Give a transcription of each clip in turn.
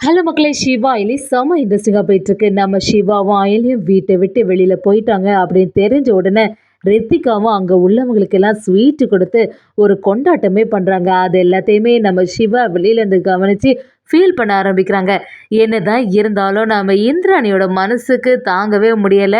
Hello மக்களே! சிவா அயலி செம இன்ட்ரெஸ்டிங்கா போயிட்டுருக்கு. நம்ம சிவாவும் அயலியும் வீட்ட விட்டு வெளியில போயிட்டாங்க அப்படின்னு தெரிஞ்ச உடனே, ரித்திகாவும் அங்க உள்ளவங்களுக்கெல்லாம் ஸ்வீட் குடுத்து ஒரு கொண்டாட்டமே பண்றாங்க. அது எல்லாத்தையுமே நம்ம சிவா வெளியில இருந்து கவனிச்சு ஃபீல் பண்ண ஆரம்பிக்கிறாங்க. என்னதான் இருந்தாலும் நம்ம இந்திராணியோட மனசுக்கு தாங்கவே முடியல.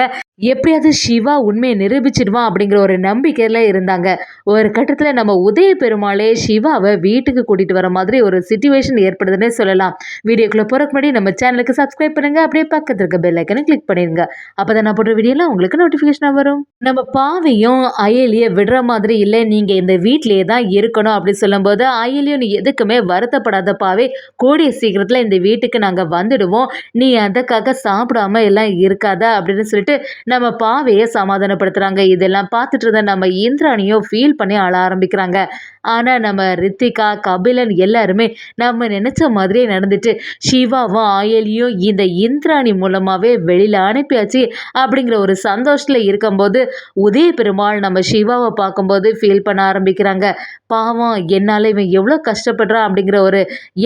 எப்படியாவது சிவா உண்மைய நிரூபிச்சுடுவான் அப்படிங்கிற ஒரு நம்பிக்கையில இருந்தாங்க. ஒரு கட்டத்துல நம்ம உதய பெருமாளே சிவாவ வீட்டுக்கு கூட்டிட்டு வர மாதிரி ஒரு சிச்சுவேஷன் ஏற்படுதுன்னே சொல்லலாம். வீடியோக்குள்ள போறதுக்கு முன்னாடி நம்ம சேனலுக்கு சப்ஸ்கிரைப் பண்ணுங்க. அப்படியே பக்கத்துல இருக்க பெல் ஐக்கனை கிளிக் பண்ணிருங்க. அப்பதான் நான் போடுற வீடியோலாம் உங்களுக்கு நோட்டிபிகேஷனா வரும். நம்ம பாவையும் அயலிய விடுற மாதிரி இல்ல, நீங்க இந்த வீட்லயே தான் இருக்கணும் அப்படின்னு சொல்லும்போது, அயலியும் நீ எதுக்குமே வருத்தப்படாத பாவை, கூடிய சீக்கிரத்துல இந்த வீட்டுக்கு நாங்க வந்துடுவோம். நீ அதுக்காக சாப்பிடாம எல்லாம் இருக்காத அப்படின்னு சொல்லிட்டு நம்ம பாவைய சமாதானப்படுத்துறாங்க. இதெல்லாம் பார்த்துட்டு இருந்த நம்ம இந்திராணியும் ஃபீல் பண்ணி அழ ஆரம்பிக்கிறாங்க. ஆனா நம்ம ரித்திகா, கபிலன் எல்லாருமே நம்ம நினைச்ச மாதிரியே நடந்துட்டு, சிவாவும் ஆயலியும் இந்த இந்திராணி மூலமாவே வெளியில அனுப்பியாச்சு அப்படிங்கிற ஒரு சந்தோஷத்துல இருக்கும்போது, உதய பெருமாள் நம்ம சிவாவ பார்க்கும்போது ஃபீல் பண்ண ஆரம்பிக்கிறாங்க. பாவம், என்னால இவன் எவ்வளோ கஷ்டப்படுறான் அப்படிங்கிற ஒரு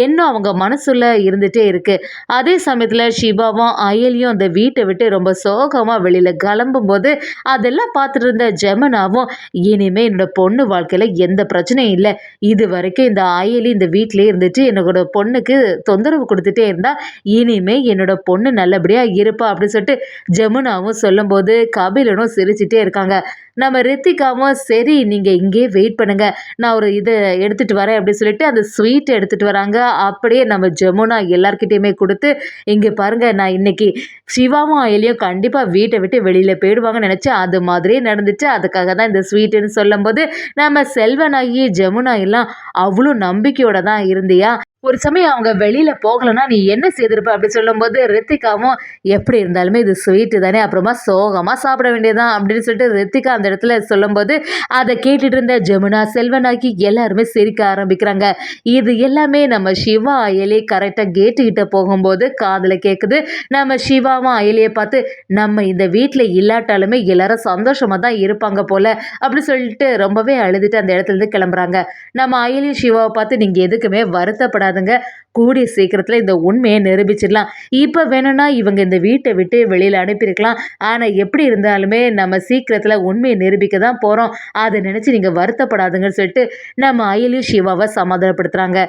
எண்ணம் அவங்க மனசுல இருந்துட்டே இருக்கு. அதே சமயத்துல சிவாவும் அயலியும் அந்த வீட்டை விட்டு ரொம்ப சோகமா வெளியில கிளம்பும்போது, அதெல்லாம் பார்த்துட்டு இருந்த ஜெமனாவும், இனிமே என்னோட பொண்ணு வாழ்க்கையில எந்த பிரச்சனையும் இல்ல. இதுவரைக்கும் இந்த அயலி இந்த வீட்டிலேயே இருந்துட்டு என்னோட பொண்ணுக்கு தொந்தரவு கொடுத்துட்டே இருந்தா, இனிமே என்னோட பொண்ணு நல்லபடியா இருப்பா அப்படின்னு சொல்லிட்டு ஜெமுனாவும் சொல்லும்போது, கபிலனும் சிரிச்சுட்டே இருக்காங்க. நம்ம ரித்திகாவும், சரி நீங்க இங்கேயே வெயிட் பண்ணுங்க, நான் ஒரு இதை எடுத்துட்டு வரேன் அப்படின்னு சொல்லிட்டு அந்த ஸ்வீட் எடுத்துட்டு வராங்க. அப்படியே நம்ம ஜெமுனா எல்லார்கிட்டயுமே கொடுத்து, இங்க பாருங்க, நான் இன்னைக்கு சிவாவும் அயலியும் கண்டிப்பா வீட்டை விட்டு வெளியில போயிடுவாங்கன்னு நினைச்சேன். அது மாதிரியே நடந்துச்சு. அதுக்காக தான் இந்த ஸ்வீட்டுன்னு சொல்லும்போது, நம்ம செல்வனாகி ஜெமுனா எல்லாம் அவ்வளோ நம்பிக்கையோட தான் இருந்தியா? ஒரு சமயம் அவங்க வெளியில போகலன்னா நீ என்ன செய்திருப்ப அப்படி சொல்லும்போது, ரித்திகாவும், எப்படி இருந்தாலுமே இது ஸ்வீட்டு தானே, அப்புறமா சோகமா சாப்பிட வேண்டியதுதான் அப்படின்னு சொல்லிட்டு ரித்திகா அந்த இடத்துல சொல்லும்போது, அதை கேட்டுட்டு இருந்த ஜெமுனா, செல்வனாகி எல்லாருமே சிரிக்க ஆரம்பிக்கிறாங்க. இது எல்லாமே நம்ம சிவா அயலி கரெக்டா கேட்டு கிட்ட போகும்போது காதுல கேக்குது. நம்ம சிவாவும் அயலியை பார்த்து, நம்ம இந்த வீட்டில் இல்லாட்டாலுமே எல்லாரும் சந்தோஷமா தான் இருப்பாங்க போல அப்படி சொல்லிட்டு ரொம்பவே அழுதுட்டு அந்த இடத்துல இருந்து கிளம்புறாங்க. நம்ம அயலியும் சிவாவை பார்த்து, நீங்க எதுக்குமே வருத்தப்படாதுங்க, கூடிய சீக்கிரத்துல இந்த உண்மையை நிரூபிச்சிடலாம். இப்ப வேணும்னா இவங்க இந்த வீட்டை விட்டு வெளியில அனுப்பியிருக்கலாம். ஆனா எப்படி இருந்தாலுமே நம்ம சீக்கிரத்துல உண்மையை நிரூபிக்க தான் போறோம். அதை நினைச்சு நீங்க வருத்தப்படாதுங்கன்னு சொல்லிட்டு நம்ம அயலியும் சிவாவை சமாதானப்படுத்துறாங்க.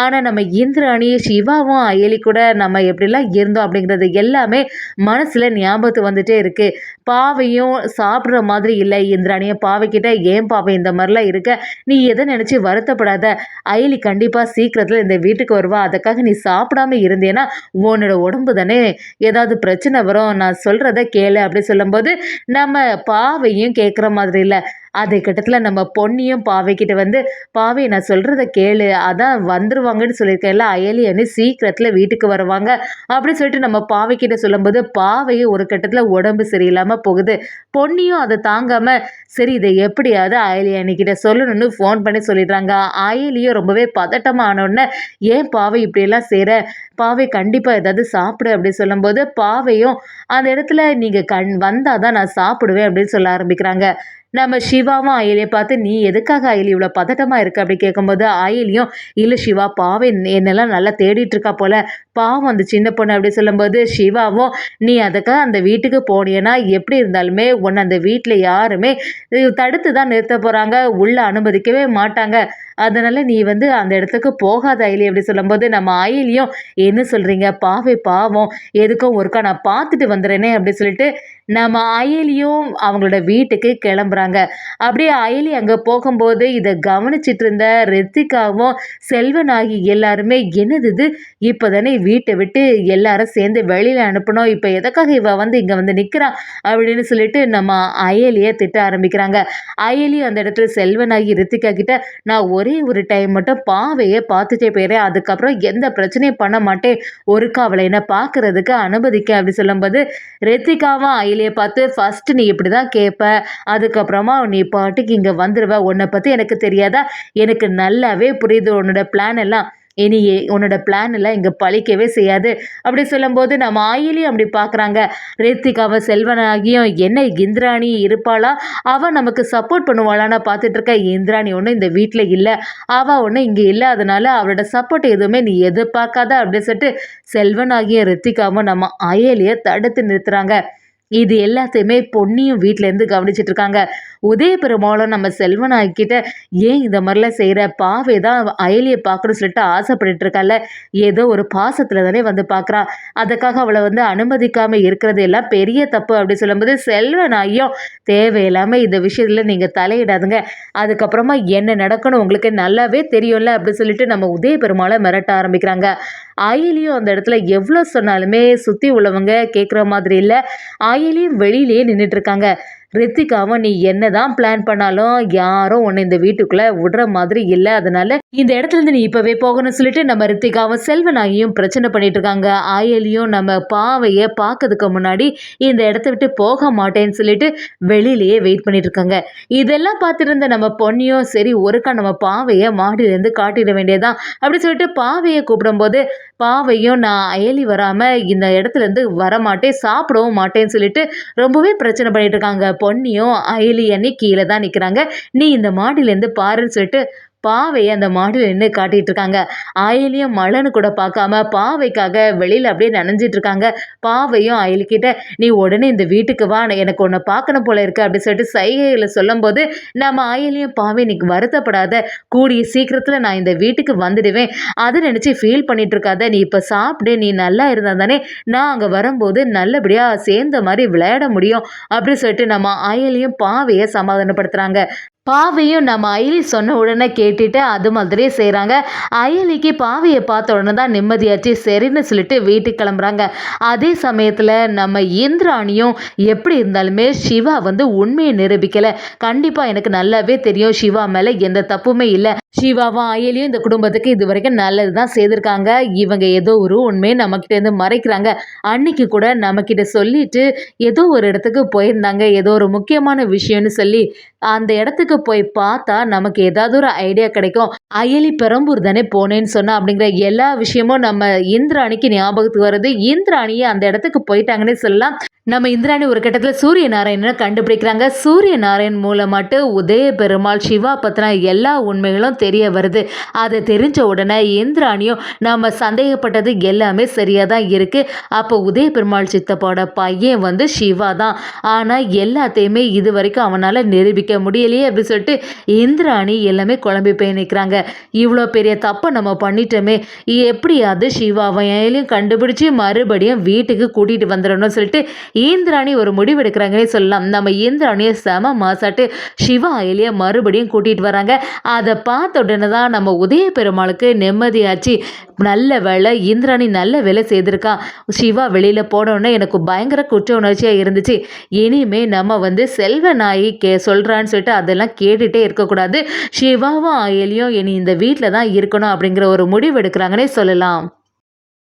ஆனா நம்ம இந்திராணி சிவாவும் அயலி கூட நம்ம எப்படிலாம் இருந்தோம் அப்படிங்கிறது எல்லாமே மனசுல ஞாபகத்து வந்துட்டே இருக்கு. பாவையும் சாப்பிட்ற மாதிரி இல்லை. இந்திராணிய பாவைக்கிட்ட, ஏன் பாவை இந்த மாதிரிலாம் இருக்க, நீ எதை நினைச்சு வருத்தப்படாத, அயலி கண்டிப்பா சீக்கிரத்துல இந்த வீட்டுக்கு வருவா, அதுக்காக நீ சாப்பிடாம இருந்தேன்னா உன்னோட உடம்பு தானே ஏதாவது பிரச்சனை வரும், நான் சொல்றத கேளு அப்படி சொல்லும்போது, நம்ம பாவையும் கேட்குற மாதிரி இல்லை. அதே கட்டத்தில் நம்ம பொன்னியும் பாவைக்கிட்ட வந்து, பாவை நான் சொல்கிறத கேளு, அதான் வந்துருவாங்கன்னு சொல்லியிருக்கேன்ல, அயலி அணி சீக்கிரத்தில் வீட்டுக்கு வருவாங்க அப்படின்னு சொல்லிட்டு நம்ம பாவைக்கிட்ட சொல்லும்போது, பாவையும் ஒரு கட்டத்தில் உடம்பு சரியில்லாமல் போகுது. பொன்னியும் அதை தாங்காமல், சரி இதை எப்படியாவது அயலி அணிக்கிட்ட சொல்லணும்னு ஃபோன் பண்ணி சொல்லிடுறாங்க. அயலியும் ரொம்பவே பதட்டமாக ஆனோடனே, ஏன் பாவை இப்படியெல்லாம் செய்கிற, பாவை கண்டிப்பாக ஏதாவது சாப்பிடு அப்படின்னு சொல்லும்போது, பாவையும் அந்த இடத்துல நீங்கள் வந்தால் தான் நான் சாப்பிடுவேன் அப்படின்னு சொல்ல ஆரம்பிக்கிறாங்க. நம்ம சிவாவும் அயலியை பார்த்து, நீ எதுக்காக அயலி இவ்வளோ பதட்டமாக இருக்கு அப்படி கேட்கும்போது, அயலியும், இல்லை சிவா, பாவை என்னெல்லாம் நல்லா தேடிட்டு இருக்கா போல, பாவம் அந்த சின்ன பொண்ணு அப்படி சொல்லும்போது, சிவாவும், நீ அதுக்காக அந்த வீட்டுக்கு போனீன்னா எப்படி இருந்தாலுமே உன்னை அந்த வீட்டில் யாருமே தடுத்து தான் நிறுத்த போகிறாங்க, உள்ள அனுமதிக்கவே மாட்டாங்க. அதனால நீ வந்து அந்த இடத்துக்கு போகாத அயலி அப்படி சொல்லும்போது, நம்ம அயலியும், என்ன சொல்கிறீங்க, பாவை பாவம், எதுக்கும் ஒருக்கா நான் பார்த்துட்டு வந்துடுறேனே அப்படி சொல்லிட்டு நம்ம அயலியும் அவங்களோட வீட்டுக்கு கிளம்புறாங்க. அப்படியே அயலி அங்கே போகும்போது இதை கவனிச்சிட்டு இருந்த ரித்திகாவும் செல்வனாகி எல்லாருமே, என்னது இது, இப்போ தானே வீட்டை விட்டு எல்லாரும் சேர்ந்து வெளியில் அனுப்பணும், இப்போ எதுக்காக இவ வந்து இங்கே வந்து நிற்கிறா அப்படின்னு சொல்லிட்டு நம்ம அயலியை திட்ட ஆரம்பிக்கிறாங்க. அயலி அந்த இடத்துல செல்வனாகி ரித்திகா கிட்ட, நான் ஒரே ஒரு டைம் மட்டும் பாவையே பார்த்துட்டே போயிடுறேன், அதுக்கப்புறம் எந்த பிரச்சனையும் பண்ண மாட்டேன், ஒருக்கா அவளை என்ன பார்க்கறதுக்கு அனுமதிக்க அப்படி சொல்லும்போது, ரித்திகாவும் அயலியை பார்த்து, ஃபர்ஸ்ட் நீ இப்படி தான் கேட்ப, அதுக்கப்புறமா நீ பாட்டுக்கு இங்கே வந்துடுவ, உன்னை பற்றி எனக்கு தெரியாதா, எனக்கு நல்லாவே புரியுது உன்னோட பிளான் எல்லாம், இனி உன்னோட பிளான் எல்லாம் இங்கே பழிக்கவே செய்யாது அப்படி சொல்லும்போது நம்ம ஆயிலையும் அப்படி பார்க்குறாங்க. ரித்திகாவை செல்வனாகியும் என்ன இந்திராணி இருப்பாளா, அவள் நமக்கு சப்போர்ட் பண்ணுவாளான்னு பார்த்துட்டு இருக்க. இந்திராணி ஒன்றும் இந்த வீட்டில் இல்லை, அவள் ஒன்றும் இங்கே இல்லை, அதனால அவளோட சப்போர்ட் எதுவுமே நீ எதிர்பார்க்காத அப்படின்னு சொல்லிட்டு செல்வனாகிய ரித்திகாவும் நம்ம அயலியை தடுத்து நிறுத்துறாங்க. இது எல்லாத்தையுமே பொன்னியும் வீட்டிலேருந்து கவனிச்சிட்டு இருக்காங்க. உதய பெருமாளும் நம்ம செல்வனாகிட்ட ஏன் இந்த மாதிரிலாம் செய்கிற, பாவை தான் அயலியை பார்க்கணும்னு சொல்லிட்டு ஆசைப்பட்டுட்டு இருக்கால, ஏதோ ஒரு பாசத்தில் தானே வந்து பார்க்குறா, அதுக்காக அவளை வந்து அனுமதிக்காமல் இருக்கிறது எல்லாம் பெரிய தப்பு அப்படி சொல்லும்போது செல்வனாகியும் தேவையில்லாமல் இந்த விஷயத்தில் நீங்கள் தலையிடாதுங்க, அதுக்கப்புறமா என்ன நடக்கணும் உங்களுக்கு நல்லாவே தெரியும்ல அப்படி சொல்லிட்டு நம்ம உதய பெருமாளை மிரட்ட ஆரம்பிக்கிறாங்க. அயலியும் அந்த இடத்துல எவ்வளோ சொன்னாலுமே சுற்றி உள்ளவங்க கேட்குற மாதிரி இல்லை. அயலியும் வெளியிலேயே நின்றுட்டு இருக்காங்க. ரித்திகாவும் நீ என்னதான் பிளான் பண்ணாலும் யாரும் உன்னை இந்த வீட்டுக்குள்ள விடுற மாதிரி இல்லை, அதனால இந்த இடத்துல இருந்து நீ இப்பவே போகணும்னு சொல்லிட்டு நம்ம ரித்திகாவும் செல்வனாகியும் பிரச்சனை பண்ணிட்டு இருக்காங்க. ஆயலியும் நம்ம பாவையை பார்க்கறதுக்கு முன்னாடி இந்த இடத்த விட்டு போக மாட்டேன்னு சொல்லிட்டு வெளியிலேயே வெயிட் பண்ணிட்டு இருக்காங்க. இதெல்லாம் பார்த்துட்டு இருந்த நம்ம பொன்னியும் சரி ஒருக்கா நம்ம பாவையை மாடியிலேருந்து காட்டிட வேண்டியதான் அப்படி சொல்லிட்டு பாவையை கூப்பிடும்போது பாவையும் நான் அயலி வராம இந்த இடத்துல இருந்து வரமாட்டேன், சாப்பிடவும் மாட்டேன்னு சொல்லிட்டு ரொம்பவே பிரச்சனை பண்ணிட்டு இருக்காங்க. பொன்னியும் அயலி அண்ணி கீழே தான் நிற்கிறாங்க. நீ இந்த மாடியிலேருந்து பாருன்னு சொல்லிட்டு பாவையை அந்த மாடியில் நின்று காட்டிட்டு இருக்காங்க. அயலியும் மலனு கூட பார்க்காம பாவைக்காக வெளியில் அப்படியே நனைஞ்சிட்டு இருக்காங்க. பாவையும் அயலிக்கிட்ட நீ உடனே இந்த வீட்டுக்கு வா, எனக்கு உன்னை பார்க்கணும் போல இருக்கு அப்படி சொல்லிட்டு சைகையில் சொல்லும் போது நம்ம அயலியும் பாவை இன்னைக்கு வருத்தப்படாத, கூடிய சீக்கிரத்தில் நான் இந்த வீட்டுக்கு வந்துடுவேன், அதை நினச்சி ஃபீல் பண்ணிட்டு இருக்காத, நீ இப்போ சாப்பிடு, நீ நல்லா இருந்தால் தானே நான் அங்கே வரும்போது நல்லபடியாக சேர்ந்த மாதிரி விளையாட முடியும் அப்படி சொல்லிட்டு நம்ம அயலியும் பாவையை சமாதானப்படுத்துகிறாங்க. பாவையும் நம்ம அயலி சொன்ன உடனே கேட்டுட்டு அது மாதிரியே செய்கிறாங்க. அயலிக்கு பாவையை பார்த்த உடனே தான் நிம்மதியாச்சு, சரின்னு சொல்லிட்டு வீட்டுக்கு கிளம்புறாங்க. அதே சமயத்தில் நம்ம இந்திராணியும் எப்படி இருந்தாலுமே சிவா வந்து உண்மையை நிரூபிக்கலை. கண்டிப்பாக எனக்கு நல்லாவே தெரியும் சிவா மேலே எந்த தப்புமே இல்லை, சிவாவும் அயலியும் இந்த குடும்பத்துக்கு இது வரைக்கும் நல்லது தான் செய்திருக்காங்க, இவங்க ஏதோ ஒரு உண்மையை நம்மக்கிட்டேருந்து மறைக்கிறாங்க. அன்னைக்கு கூட நம்மக்கிட்ட சொல்லிட்டு ஏதோ ஒரு இடத்துக்கு போயிருந்தாங்க, ஏதோ ஒரு முக்கியமான விஷயம்னு சொல்லி அந்த இடத்துக்கு போய் பார்த்தா நமக்கு ஏதாவது ஒரு ஐடியா கிடைக்கும், அயலி பெரம்பூர் தானே போனேன்னு சொன்னா அப்படிங்கிற எல்லா விஷயமும் நம்ம இந்திராணிக்கு ஞாபகத்துக்கு வருது. இந்திராணியை அந்த இடத்துக்கு போயிட்டாங்கன்னே சொல்லலாம். நம்ம இந்திராணி ஒரு கட்டத்தில் சூரிய நாராயணனை கண்டுபிடிக்கிறாங்க. சூரிய நாராயண் மூலமாட்டு உதய பெருமாள் சிவா பற்றின எல்லா உண்மைகளும் தெரிய வருது. அதை தெரிஞ்ச உடனே இந்திராணியும் நம்ம சந்தேகப்பட்டது எல்லாமே சரியாக தான் இருக்குது, அப்போ உதய பெருமாள் சித்தப்போட பையன் வந்து சிவா தான், ஆனால் எல்லாத்தையுமே இது வரைக்கும் அவனால் நிரூபிக்க முடியலையே அப்படின்னு சொல்லிட்டு இந்திராணி எல்லாமே குழம்பி போய் நிற்கிறாங்க. இவ்வளோ பெரிய தப்பை நம்ம பண்ணிட்டோமே, எப்படியாவது சிவாவையும் கண்டுபிடிச்சி மறுபடியும் வீட்டுக்கு கூட்டிகிட்டு வந்துடணும்னு சொல்லிட்டு இந்திராணி ஒரு முடிவு எடுக்கிறாங்கன்னே சொல்லலாம். நம்ம இந்திராணியை செம மாசாட்டு சிவா அயலியை மறுபடியும் கூட்டிகிட்டு வராங்க. அதை பார்த்த உடனே தான் நம்ம உதய பெருமாளுக்கு நிம்மதியாச்சு. நல்ல வேலை இந்திராணி நல்ல வேலை செய்திருக்கா, சிவா வெளியில் போனோடனே எனக்கு பயங்கர குற்ற உணர்ச்சியாக இருந்துச்சு, இனிமே நம்ம வந்து செல்வநாயி சொல்கிறான்னு சொல்லிட்டு அதெல்லாம் கேட்டுகிட்டே இருக்கக்கூடாது, சிவாவும் அயலியும் இனி இந்த வீட்டில் தான் இருக்கணும் அப்படிங்கிற ஒரு முடிவு எடுக்கிறாங்கன்னே சொல்லலாம்.